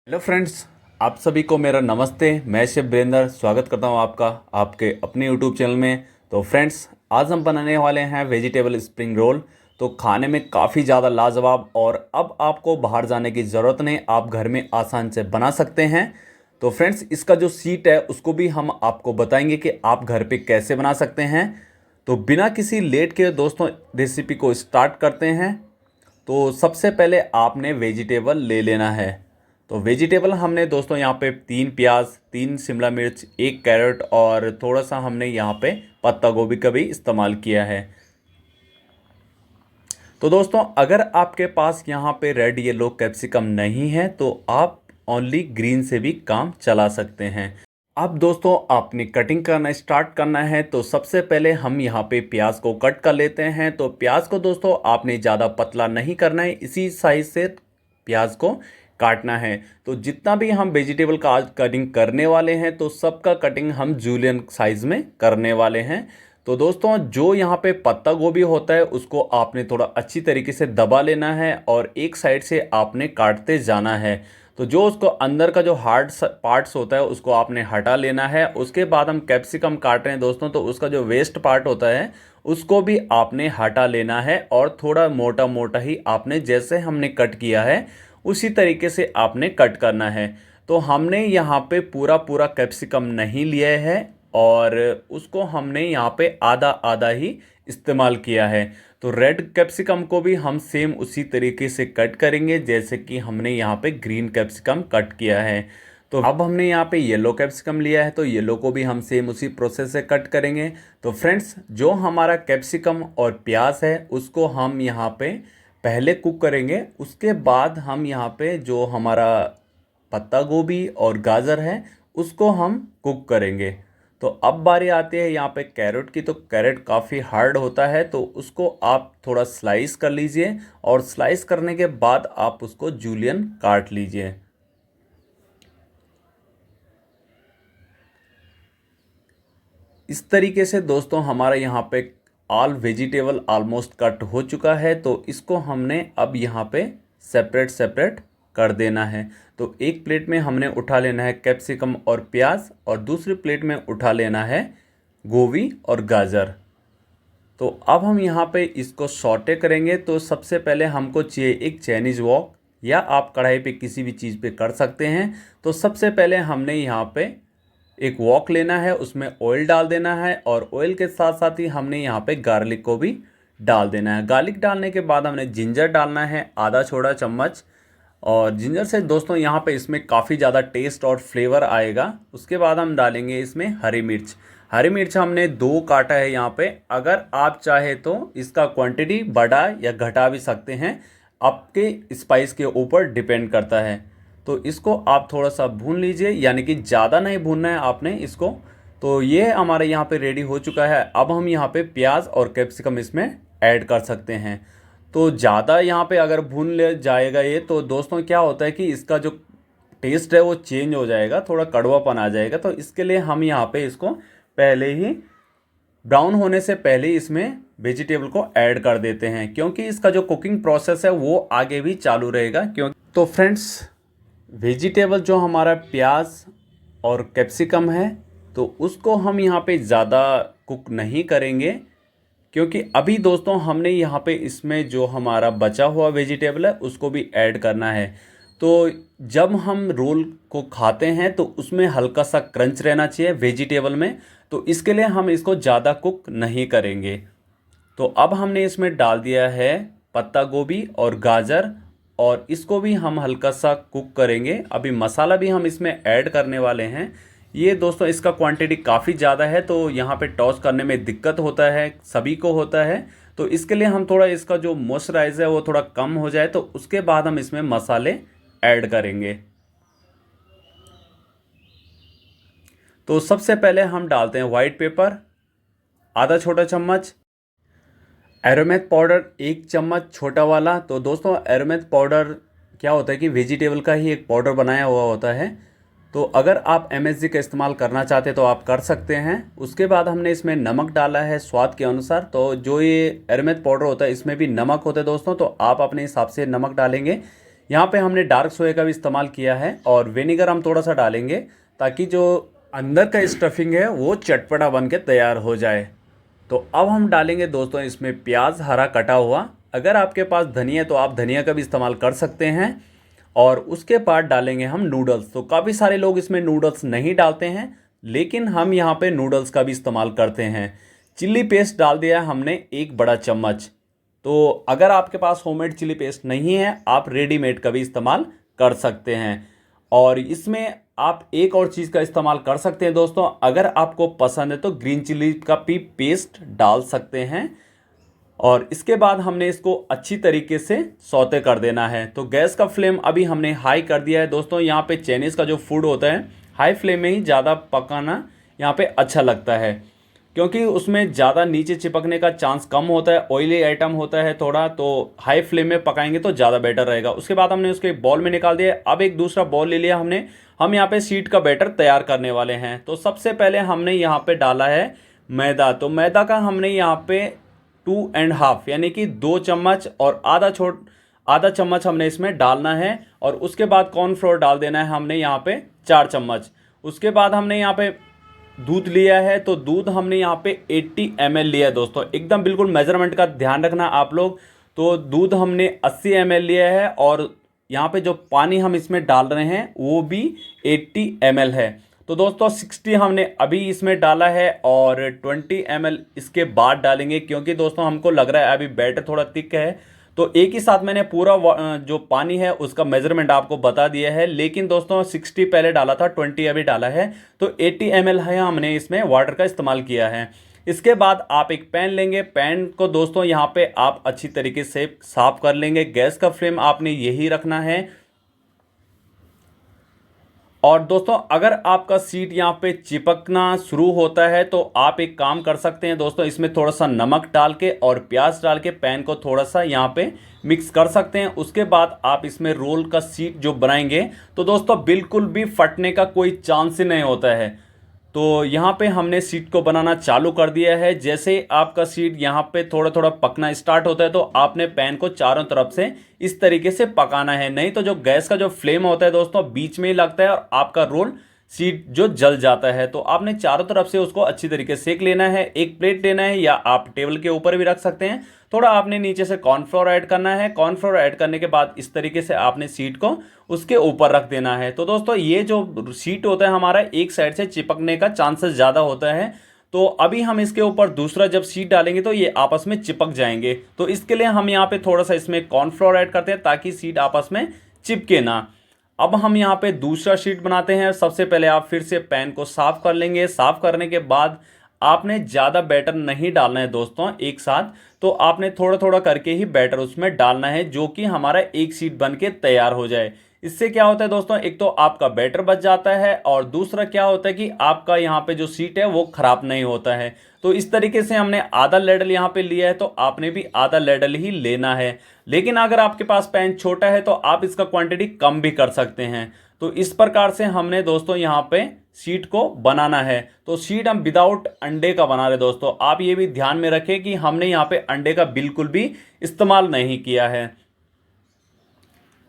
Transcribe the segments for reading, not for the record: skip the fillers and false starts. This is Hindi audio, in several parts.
हेलो फ्रेंड्स, आप सभी को मेरा नमस्ते। मैं शेफ वीरेंद्र स्वागत करता हूं आपका आपके अपने यूट्यूब चैनल में। तो फ्रेंड्स, आज हम बनाने वाले हैं वेजिटेबल स्प्रिंग रोल। तो खाने में काफ़ी ज़्यादा लाजवाब, और अब आपको बाहर जाने की ज़रूरत नहीं, आप घर में आसान से बना सकते हैं। तो फ्रेंड्स, इसका जो सीट है उसको भी हम आपको बताएंगे कि आप घर पे कैसे बना सकते हैं। तो बिना किसी लेट के दोस्तों रेसिपी को स्टार्ट करते हैं। तो सबसे पहले आपने वेजिटेबल ले लेना है। तो वेजिटेबल हमने दोस्तों यहाँ पे 3 प्याज, 3 शिमला मिर्च, 1 कैरेट और थोड़ा सा हमने यहाँ पे पत्ता गोभी का भी इस्तेमाल किया है। तो दोस्तों, अगर आपके पास यहाँ पे रेड येलो कैप्सिकम नहीं है तो आप ओनली ग्रीन से भी काम चला सकते हैं। अब दोस्तों, आपने कटिंग करना स्टार्ट करना है। तो सबसे पहले हम यहाँ पे प्याज को कट कर लेते हैं। तो प्याज को दोस्तों आपने ज़्यादा पतला नहीं करना है, इसी साइज से प्याज को काटना है। तो जितना भी हम वेजिटेबल का आज कटिंग करने वाले हैं तो सबका कटिंग हम जूलियन साइज में करने वाले हैं। तो दोस्तों, जो यहाँ पे पत्ता गोभी होता है उसको आपने थोड़ा अच्छी तरीके से दबा लेना है और एक साइड से आपने काटते जाना है। तो जो उसको अंदर का जो हार्ड पार्ट्स होता है उसको आपने हटा लेना है। उसके बाद हम कैप्सिकम काट रहे हैं दोस्तों, तो उसका जो वेस्ट पार्ट होता है उसको भी आपने हटा लेना है और थोड़ा मोटा मोटा ही आपने जैसे हमने कट किया है उसी तरीके से आपने कट करना है। तो हमने यहाँ पे पूरा पूरा कैप्सिकम नहीं लिया है और उसको हमने यहाँ पे आधा आधा ही इस्तेमाल किया है। तो रेड कैप्सिकम को भी हम सेम उसी तरीके से कट करेंगे जैसे कि हमने यहाँ पे ग्रीन कैप्सिकम कट किया है। तो अब हमने यहाँ पे येलो कैप्सिकम लिया है, तो येलो को भी हम सेम उसी प्रोसेस से कट करेंगे। तो फ्रेंड्स, जो हमारा कैप्सिकम और प्याज है उसको हम यहाँ पे पहले कुक करेंगे। उसके बाद हम यहाँ पे जो हमारा पत्ता गोभी और गाजर है उसको हम कुक करेंगे। तो अब बारी आती है यहाँ पे कैरेट की। तो कैरेट काफ़ी हार्ड होता है, तो उसको आप थोड़ा स्लाइस कर लीजिए और स्लाइस करने के बाद आप उसको जूलियन काट लीजिए। इस तरीके से दोस्तों हमारा यहाँ पे ऑल वेजिटेबल ऑलमोस्ट कट हो चुका है। तो इसको हमने अब यहाँ पे सेपरेट सेपरेट कर देना है। तो एक प्लेट में हमने उठा लेना है कैप्सिकम और प्याज और दूसरी प्लेट में उठा लेना है गोभी और गाजर। तो अब हम यहाँ पे इसको सॉटे करेंगे। तो सबसे पहले हमको चाहिए एक चाइनीज़ वॉक, या आप कढ़ाई पे किसी भी चीज़ पे कर सकते हैं। तो सबसे पहले हमने यहाँ पे एक वॉक लेना है, उसमें ऑयल डाल देना है और ऑयल के साथ साथ ही हमने यहाँ पे गार्लिक को भी डाल देना है। गार्लिक डालने के बाद हमने जिंजर डालना है आधा छोटा चम्मच, और जिंजर से दोस्तों यहाँ पे इसमें काफ़ी ज़्यादा टेस्ट और फ्लेवर आएगा। उसके बाद हम डालेंगे इसमें हरी मिर्च। हरी मिर्च हमने 2 काटा है यहाँ पे। अगर आप चाहे तो इसका क्वांटिटी बढ़ा या घटा भी सकते हैं, आपके स्पाइस के ऊपर डिपेंड करता है। तो इसको आप थोड़ा सा भून लीजिए, यानी कि ज़्यादा नहीं भूनना है आपने इसको। तो ये हमारे यहाँ पे रेडी हो चुका है। अब हम यहाँ पे प्याज और कैप्सिकम इसमें ऐड कर सकते हैं। तो ज़्यादा यहाँ पे अगर भून ले जाएगा ये, तो दोस्तों क्या होता है कि इसका जो टेस्ट है वो चेंज हो जाएगा, थोड़ा कड़वापन आ जाएगा। तो इसके लिए हम यहाँ पे इसको पहले ही ब्राउन होने से पहले इसमें वेजिटेबल को ऐड कर देते हैं, क्योंकि इसका जो कुकिंग प्रोसेस है वो आगे भी चालू रहेगा। क्योंकि तो फ्रेंड्स, वेजिटेबल जो हमारा प्याज और कैप्सिकम है तो उसको हम यहाँ पे ज़्यादा कुक नहीं करेंगे, क्योंकि अभी दोस्तों हमने यहाँ पे इसमें जो हमारा बचा हुआ वेजिटेबल है उसको भी ऐड करना है। तो जब हम रोल को खाते हैं तो उसमें हल्का सा क्रंच रहना चाहिए वेजिटेबल में, तो इसके लिए हम इसको ज़्यादा कुक नहीं करेंगे। तो अब हमने इसमें डाल दिया है पत्ता गोभी और गाजर, और इसको भी हम हल्का सा कुक करेंगे। अभी मसाला भी हम इसमें ऐड करने वाले हैं। ये दोस्तों इसका क्वांटिटी काफ़ी ज़्यादा है, तो यहाँ पे टॉस करने में दिक्कत होता है, सभी को होता है। तो इसके लिए हम थोड़ा इसका जो मॉइस्चराइजर है वो थोड़ा कम हो जाए, तो उसके बाद हम इसमें मसाले ऐड करेंगे। तो सबसे पहले हम डालते हैं वाइट पेपर आधा छोटा चम्मच, एरोमेथ पाउडर 1 चम्मच छोटा वाला। तो दोस्तों, एरोमेथ पाउडर क्या होता है कि वेजिटेबल का ही एक पाउडर बनाया हुआ होता है। तो अगर आप MSG का इस्तेमाल करना चाहते तो आप कर सकते हैं। उसके बाद हमने इसमें नमक डाला है स्वाद के अनुसार। तो जो ये एरोमेथ पाउडर होता है इसमें भी नमक होता है दोस्तों, तो आप अपने हिसाब से नमक डालेंगे। यहाँ पे हमने डार्क सोया का भी इस्तेमाल किया है और विनेगर हम थोड़ा सा डालेंगे ताकि जो अंदर का स्टफिंग है वो चटपटा बन के तैयार हो जाए। तो अब हम डालेंगे दोस्तों इसमें प्याज हरा कटा हुआ। अगर आपके पास धनिया है तो आप धनिया का भी इस्तेमाल कर सकते हैं। और उसके बाद डालेंगे हम नूडल्स। तो काफ़ी सारे लोग इसमें नूडल्स नहीं डालते हैं, लेकिन हम यहाँ पे नूडल्स का भी इस्तेमाल करते हैं। चिल्ली पेस्ट डाल दिया है हमने 1 बड़ा चम्मच। तो अगर आपके पास होममेड चिली पेस्ट नहीं है, आप रेडीमेड का भी इस्तेमाल कर सकते हैं। और इसमें आप एक और चीज़ का इस्तेमाल कर सकते हैं दोस्तों, अगर आपको पसंद है तो ग्रीन चिली का भी पेस्ट डाल सकते हैं। और इसके बाद हमने इसको अच्छी तरीके से सौते कर देना है। तो गैस का फ्लेम अभी हमने हाई कर दिया है दोस्तों। यहाँ पे चाइनीज़ का जो फूड होता है हाई फ्लेम में ही ज़्यादा पकाना यहाँ पे अच्छा लगता है, क्योंकि उसमें ज़्यादा नीचे चिपकने का चांस कम होता है, ऑयली आइटम होता है थोड़ा, तो हाई फ्लेम में पकाएंगे तो ज़्यादा बेटर रहेगा। उसके बाद हमने उसको एक बॉल में निकाल दिया। अब एक दूसरा बॉल ले लिया हमने। हम यहाँ पे सीड का बैटर तैयार करने वाले हैं। तो सबसे पहले हमने यहाँ पे डाला है मैदा। तो मैदा का हमने यहाँ पे 2.5 यानी कि 2 चम्मच और आधा चम्मच हमने इसमें डालना है। और उसके बाद कॉर्नफ्लोर डाल देना है हमने यहाँ पे 4 चम्मच। उसके बाद हमने यहाँ पे दूध लिया है। तो दूध हमने यहाँ पे 80 ml लिया है दोस्तों। एकदम बिल्कुल मेजरमेंट का ध्यान रखना आप लोग। तो दूध हमने 80 ml लिया है और यहाँ पे जो पानी हम इसमें डाल रहे हैं वो भी 80 ml है। तो दोस्तों 60 हमने अभी इसमें डाला है और 20 ml इसके बाद डालेंगे, क्योंकि दोस्तों हमको लग रहा है अभी बैटर थोड़ा थिक है। तो एक ही साथ मैंने पूरा जो पानी है उसका मेजरमेंट आपको बता दिया है, लेकिन दोस्तों 60 पहले डाला था, 20 अभी डाला है। तो 80 ml है हमने इसमें वाटर का इस्तेमाल किया है। इसके बाद आप एक पैन लेंगे। पैन को दोस्तों यहाँ पे आप अच्छी तरीके से साफ कर लेंगे। गैस का फ्लेम आपने यही रखना है। और दोस्तों अगर आपका सीट यहाँ पे चिपकना शुरू होता है तो आप एक काम कर सकते हैं दोस्तों, इसमें थोड़ा सा नमक डाल के और प्याज डाल के पैन को थोड़ा सा यहाँ पे मिक्स कर सकते हैं। उसके बाद आप इसमें रोल का सीट जो बनाएंगे तो दोस्तों बिल्कुल भी फटने का कोई चांस ही नहीं होता है। तो यहाँ पे हमने सीट को बनाना चालू कर दिया है। जैसे आपका सीट यहाँ पे थोड़ा थोड़ा पकना स्टार्ट होता है तो आपने पैन को चारों तरफ से इस तरीके से पकाना है, नहीं तो जो गैस का जो फ्लेम होता है दोस्तों बीच में ही लगता है और आपका रोल सीट जो जल जाता है। तो आपने चारों तरफ से उसको अच्छी तरीके से सेक लेना है। एक प्लेट लेना है या आप टेबल के ऊपर भी रख सकते हैं। थोड़ा आपने नीचे से कॉर्नफ्लोर ऐड करना है। कॉर्नफ्लोर ऐड करने के बाद इस तरीके से आपने सीट को उसके ऊपर रख देना है। तो दोस्तों ये जो सीट होता है हमारा एक साइड से चिपकने का चांसेस ज़्यादा होता है। तो अभी हम इसके ऊपर दूसरा जब सीट डालेंगे तो ये आपस में चिपक जाएंगे। तो इसके लिए हम यहाँ पे थोड़ा सा इसमें कॉर्नफ्लोर ऐड करते हैं ताकि सीट आपस में चिपके ना। अब हम यहाँ पे दूसरा शीट बनाते हैं। सबसे पहले आप फिर से पैन को साफ कर लेंगे। साफ करने के बाद आपने ज़्यादा बैटर नहीं डालना है दोस्तों एक साथ, तो आपने थोड़ा थोड़ा करके ही बैटर उसमें डालना है, जो कि हमारा एक शीट बन के तैयार हो जाए। इससे क्या होता है दोस्तों, एक तो आपका बैटर बच जाता है और दूसरा क्या होता है कि आपका यहाँ पे जो सीट है वो खराब नहीं होता है। तो इस तरीके से हमने आधा लेडल यहाँ पे लिया है, तो आपने भी आधा लेडल ही लेना है। लेकिन अगर आपके पास पैन छोटा है तो आप इसका क्वांटिटी कम भी कर सकते हैं। तो इस प्रकार से हमने दोस्तों यहाँ पे शीट को बनाना है। तो शीट हम विदाउट अंडे का बना रहे दोस्तों। आप ये भी ध्यान में रखें कि हमने यहाँ पे अंडे का बिल्कुल भी इस्तेमाल नहीं किया है।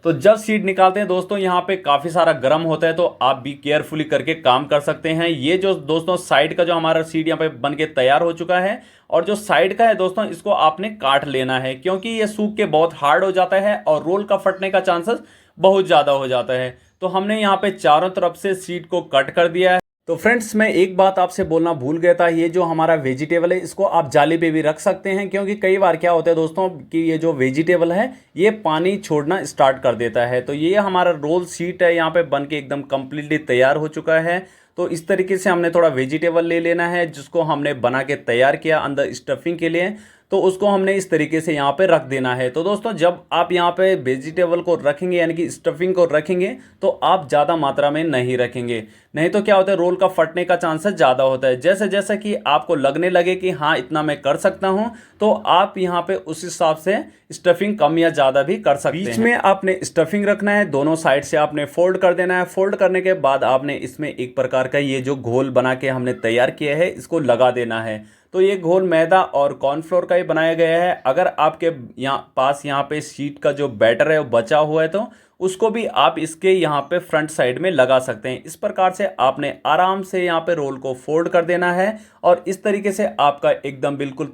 तो जब सीड निकालते हैं दोस्तों यहाँ पे काफ़ी सारा गर्म होता है, तो आप भी केयरफुली करके काम कर सकते हैं। ये जो दोस्तों साइड का जो हमारा सीड यहाँ पे बन के तैयार हो चुका है, और जो साइड का है दोस्तों इसको आपने काट लेना है, क्योंकि ये सूख के बहुत हार्ड हो जाता है और रोल का फटने का चांसेस बहुत ज़्यादा हो जाता है। तो हमने यहाँ पे चारों तरफ से सीड को कट कर दिया है। तो फ्रेंड्स मैं एक बात आपसे बोलना भूल गया था, ये जो हमारा वेजिटेबल है इसको आप जाली पे भी रख सकते हैं, क्योंकि कई बार क्या होता है दोस्तों कि ये जो वेजिटेबल है ये पानी छोड़ना स्टार्ट कर देता है। तो ये हमारा रोल शीट है यहाँ पे बन के एकदम कम्प्लीटली तैयार हो चुका है। तो इस तरीके से हमने थोड़ा वेजिटेबल ले लेना है जिसको हमने बना के तैयार किया अंदर स्टफिंग के लिए, तो उसको हमने इस तरीके से यहाँ पे रख देना है। तो दोस्तों जब आप यहाँ पे वेजिटेबल को रखेंगे यानी कि स्टफिंग को रखेंगे तो आप ज़्यादा मात्रा में नहीं रखेंगे, नहीं तो क्या होता है रोल का फटने का चांसेस ज़्यादा होता है। जैसे जैसे कि आपको लगने लगे कि हाँ इतना मैं कर सकता हूँ, तो आप यहाँ पे उस हिसाब से स्टफिंग कम या ज़्यादा भी कर सकते हैं। बीच में आपने स्टफिंग रखना है, दोनों साइड से आपने फोल्ड कर देना है। फोल्ड करने के बाद आपने इसमें एक प्रकार का ये जो घोल बना के हमने तैयार किया है इसको लगा देना है। तो ये घोल मैदा और कॉर्नफ्लोर का ही बनाया गया है। अगर आपके यहाँ पे शीट का जो बैटर है वो बचा हुआ है तो उसको भी आप इसके यहाँ पे फ्रंट साइड में लगा सकते हैं। इस प्रकार से आपने आराम से यहाँ पे रोल को फोल्ड कर देना है और इस तरीके से आपका एकदम बिल्कुल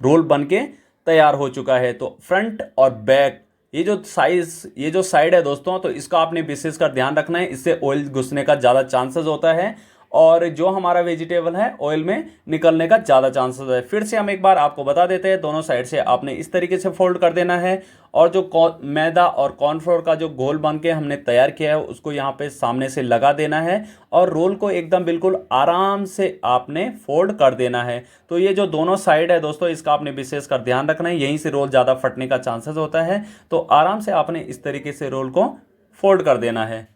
रोल बनके तैयार हो चुका है। तो फ्रंट और बैक ये जो साइड है दोस्तों, तो इसका आपने विशेष कर ध्यान रखना है, इससे ऑयल घुसने का ज़्यादा चांसेस होता है और जो हमारा वेजिटेबल है ऑयल में निकलने का ज़्यादा चांसेस है। फिर से हम एक बार आपको बता देते हैं, दोनों साइड से आपने इस तरीके से फोल्ड कर देना है और जो मैदा और कॉर्नफ्लोर का जो घोल बन के हमने तैयार किया है उसको यहाँ पे सामने से लगा देना है और रोल को एकदम बिल्कुल आराम से आपने फोल्ड कर देना है। तो ये जो दोनों साइड है दोस्तों, इसका आपने विशेष कर ध्यान रखना है, यहीं से रोल ज़्यादा फटने का चांसेस होता है। तो आराम से आपने इस तरीके से रोल को फोल्ड कर देना है।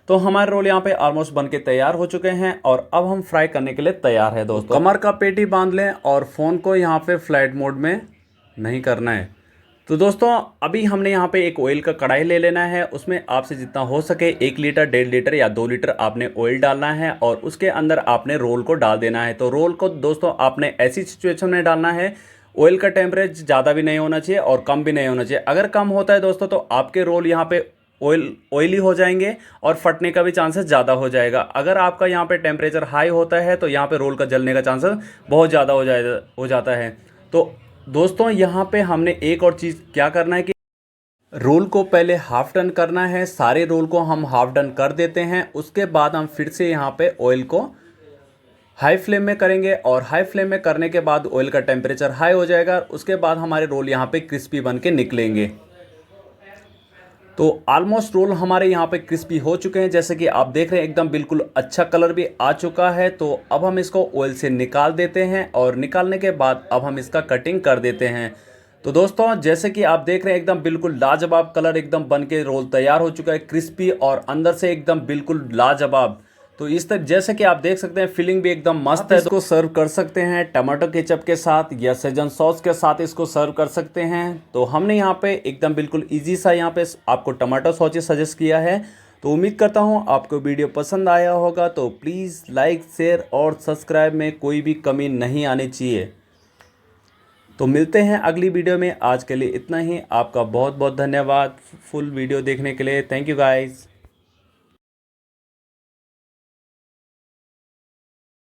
तो हमारे रोल यहाँ पे ऑलमोस्ट बनके तैयार हो चुके हैं और अब हम फ्राई करने के लिए तैयार है दोस्तों। कमर का पेटी बांध लें और फ़ोन को यहाँ पे फ्लाइट मोड में नहीं करना है। तो दोस्तों अभी हमने यहाँ पे एक ऑयल का कढ़ाई ले लेना है, उसमें आपसे जितना हो सके 1 लीटर 1.5 लीटर या 2 लीटर आपने ऑयल डालना है और उसके अंदर आपने रोल को डाल देना है। तो रोल को दोस्तों आपने ऐसी सिचुएशन में डालना है, ऑयल का टेम्परेचर ज़्यादा भी नहीं होना चाहिए और कम भी नहीं होना चाहिए। अगर कम होता है दोस्तों तो आपके रोल यहाँ पे ऑयली हो जाएंगे और फटने का भी चांसेस ज़्यादा हो जाएगा। अगर आपका यहाँ पे टेम्परेचर हाई होता है तो यहाँ पे रोल का जलने का चांसेस बहुत ज़्यादा हो जाता है। तो दोस्तों यहाँ पे हमने एक और चीज़ क्या करना है कि रोल को पहले हाफ डन करना है। सारे रोल को हम हाफ डन कर देते हैं, उसके बाद हम फिर से यहाँ पे ऑयल को हाई फ्लेम में करेंगे और हाई फ्लेम में करने के बाद ऑयल का टेम्परेचर हाई हो जाएगा। उसके बाद हमारे रोल यहाँ पे क्रिस्पी बन के निकलेंगे। तो ऑलमोस्ट रोल हमारे यहाँ पे क्रिस्पी हो चुके हैं, जैसे कि आप देख रहे हैं एकदम बिल्कुल अच्छा कलर भी आ चुका है। तो अब हम इसको ऑयल से निकाल देते हैं और निकालने के बाद अब हम इसका कटिंग कर देते हैं। तो दोस्तों जैसे कि आप देख रहे हैं एकदम बिल्कुल लाजवाब कलर एकदम बन के रोल तैयार हो चुका है, क्रिस्पी और अंदर से एकदम बिल्कुल लाजवाब। तो इस तरह जैसे कि आप देख सकते हैं फीलिंग भी एकदम मस्त है। इसको सर्व कर सकते हैं टमाटो केचप के साथ या सेजन सॉस के साथ इसको सर्व कर सकते हैं। तो हमने यहाँ पे एकदम बिल्कुल इजी सा यहाँ पे आपको टमाटो सॉस सजेस्ट किया है। तो उम्मीद करता हूँ आपको वीडियो पसंद आया होगा। तो प्लीज़ लाइक शेयर और सब्सक्राइब में कोई भी कमी नहीं आनी चाहिए। तो मिलते हैं अगली वीडियो में, आज के लिए इतना ही। आपका बहुत बहुत धन्यवाद फुल वीडियो देखने के लिए। Thank you guys.